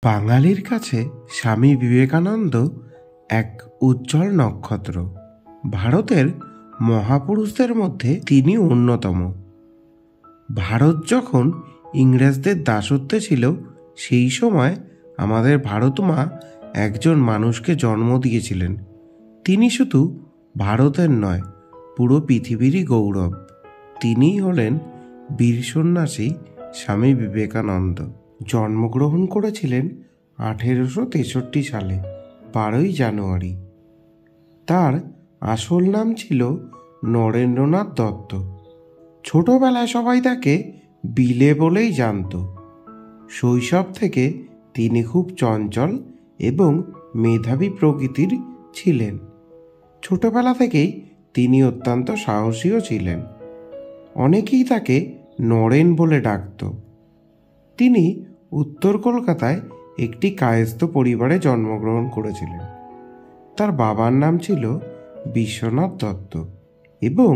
বাঙালির কাছে স্বামী বিবেকানন্দ এক উজ্জ্বল নক্ষত্র। ভারতের মহাপুরুষদের মধ্যে তিনি অন্যতম। ভারত যখন ইংরেজদের দাসত্বে ছিল, সেই সময় আমাদের ভারত মা একজন মানুষকে জন্ম দিয়েছিলেন। তিনি শুধু ভারতের নয়, পুরো পৃথিবীরই গৌরব। তিনিই হলেন বীর সন্ন্যাসী স্বামী বিবেকানন্দ। জন্মগ্রহণ করেছিলেন 1863 সালে 12ই জানুয়ারি। তার আসল নাম ছিল নরেন্দ্রনাথ দত্ত। ছোটবেলায় সবাই তাকে বিলে বলেই জানত। শৈশব থেকে তিনি খুব চঞ্চল এবং মেধাবী প্রকৃতির ছিলেন। ছোটবেলা থেকেই তিনি অত্যন্ত সাহসীও ছিলেন। অনেকেই তাকে নরেন বলে ডাকত। তিনি উত্তর কলকাতায় একটি কায়স্থ পরিবারে জন্মগ্রহণ করেছিলেন। তার বাবার নাম ছিল বিশ্বনাথ দত্ত এবং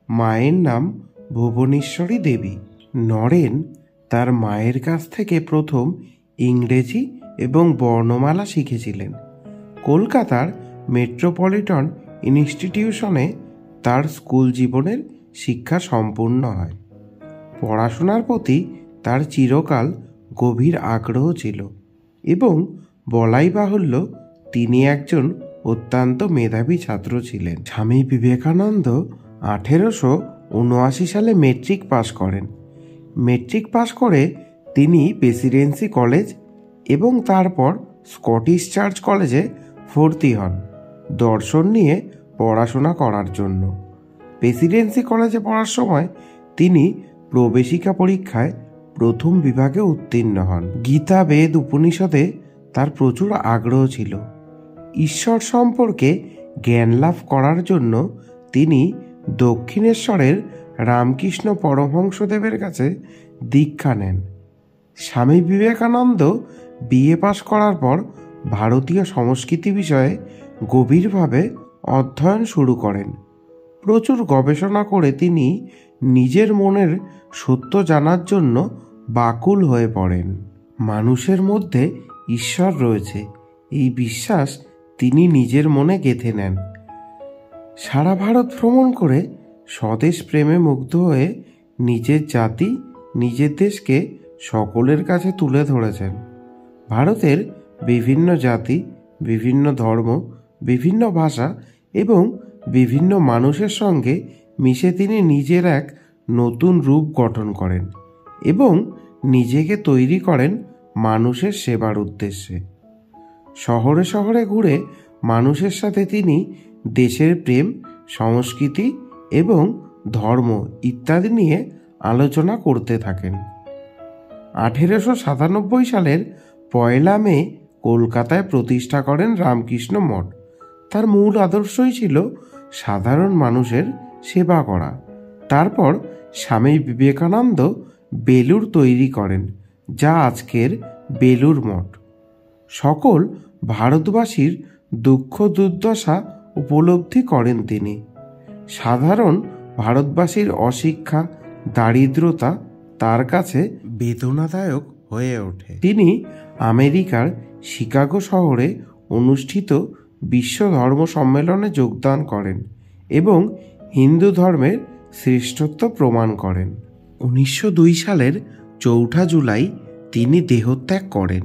মায়ের নাম ভুবনেশ্বরী দেবী। নরেন তার মায়ের কাছ থেকে প্রথম ইংরেজি এবং বর্ণমালা শিখেছিলেন। কলকাতার মেট্রোপলিটন ইনস্টিটিউশনে তার স্কুল জীবনের শিক্ষা সম্পূর্ণ হয়। পড়াশোনার প্রতি তার চিরকাল গভীর আগ্রহ ছিল এবং বলাই বাহুল্য তিনি একজন অত্যন্ত মেধাবী ছাত্র ছিলেন। স্বামী বিবেকানন্দ 1879 সালে মেট্রিক পাশ করেন। মেট্রিক পাশ করে তিনি প্রেসিডেন্সি কলেজ এবং তারপর স্কটিশ চার্চ কলেজে ভর্তি হন দর্শন নিয়ে পড়াশোনা করার জন্য। প্রেসিডেন্সি কলেজে পড়ার সময় তিনি প্রবেশিকা পরীক্ষায় প্রথম বিভাগে উত্তীর্ণ হন। গীতা, বেদ, উপনিষদে তার প্রচুর আগ্রহ ছিল। ঈশ্বর সম্পর্কে জ্ঞান লাভ করার জন্য তিনি দক্ষিণেশ্বরের রামকৃষ্ণ পরমহংসদেবের কাছে দীক্ষা নেন। স্বামী বিবেকানন্দ বিএ পাশ করার পর ভারতীয় সংস্কৃতি বিষয়ে গভীরভাবে অধ্যয়ন শুরু করেন। প্রচুর গবেষণা করে তিনি নিজের মনের সত্য জানার জন্য ব্যাকুল হয়ে পড়েন। মানুষের মধ্যে ঈশ্বর রয়েছে, এই বিশ্বাস তিনি নিজের মনে গেঁথে নেন। সারা ভারত ভ্রমণ করে স্বদেশ প্রেমে মুগ্ধ হয়ে নিজের জাতি, নিজের দেশকে সকলের কাছে তুলে ধরেছেন। ভারতের বিভিন্ন জাতি, বিভিন্ন ধর্ম, বিভিন্ন ভাষা এবং বিভিন্ন মানুষের সঙ্গে মিশে তিনি নিজের এক নতুন রূপ গঠন করেন এবং নিজেকে তৈরি করেন মানুষের সেবার উদ্দেশ্যে। শহরে শহরে ঘুরে মানুষের সাথে তিনি দেশের প্রেম, সংস্কৃতি এবং ধর্ম ইত্যাদি নিয়ে আলোচনা করতে থাকেন। 1897 সালের 1 মে কলকাতায় প্রতিষ্ঠা করেন রামকৃষ্ণ মঠ। তার মূল আদর্শই ছিল সাধারণ মানুষের সেবা করা। তারপর স্বামী বিবেকানন্দ বেলুড় তৈরি করেন, যা আজকের বেলুড় মঠ। সকল ভারতবাসীর দুঃখ দুর্দশা উপলব্ধি করেন তিনি। সাধারণ ভারতবাসীর অশিক্ষা, দারিদ্রতা তার কাছে বেদনাদায়ক হয়ে ওঠে। তিনি আমেরিকার শিকাগো শহরে অনুষ্ঠিত বিশ্ব ধর্ম সম্মেলনে যোগদান করেন এবং হিন্দু ধর্মের শ্রেষ্ঠত্ব প্রমাণ করেন। 1902 সালের 4 জুলাই তিনি দেহত্যাগ করেন।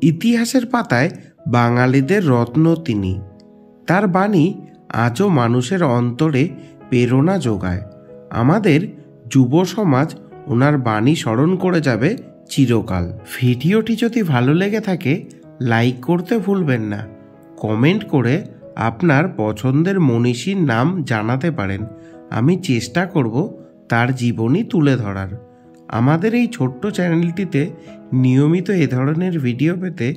ইতিহাসের পাতায় বাঙালিদের রত্ন তিনি। তার বাণী আজও মানুষের অন্তরে প্রেরণা যোগায়। আমাদের যুব সমাজ ওনার বাণী স্মরণ করে যাবে চিরকাল। ভিডিওটি যদি ভালো লেগে থাকে লাইক করতে ভুলবেন না। কমেন্ট করে আপনার পছন্দের মনীষীর নাম জানাতে পারেন। আমি চেষ্টা করব তার জীবনী তুলে ধরার। আমাদের এই ছোট্ট চ্যানেলটিতে নিয়মিত এ ধরনের ভিডিও পেতে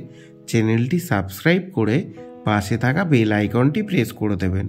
চ্যানেলটি সাবস্ক্রাইব করে পাশে থাকা বেল আইকনটি প্রেস করে দেবেন।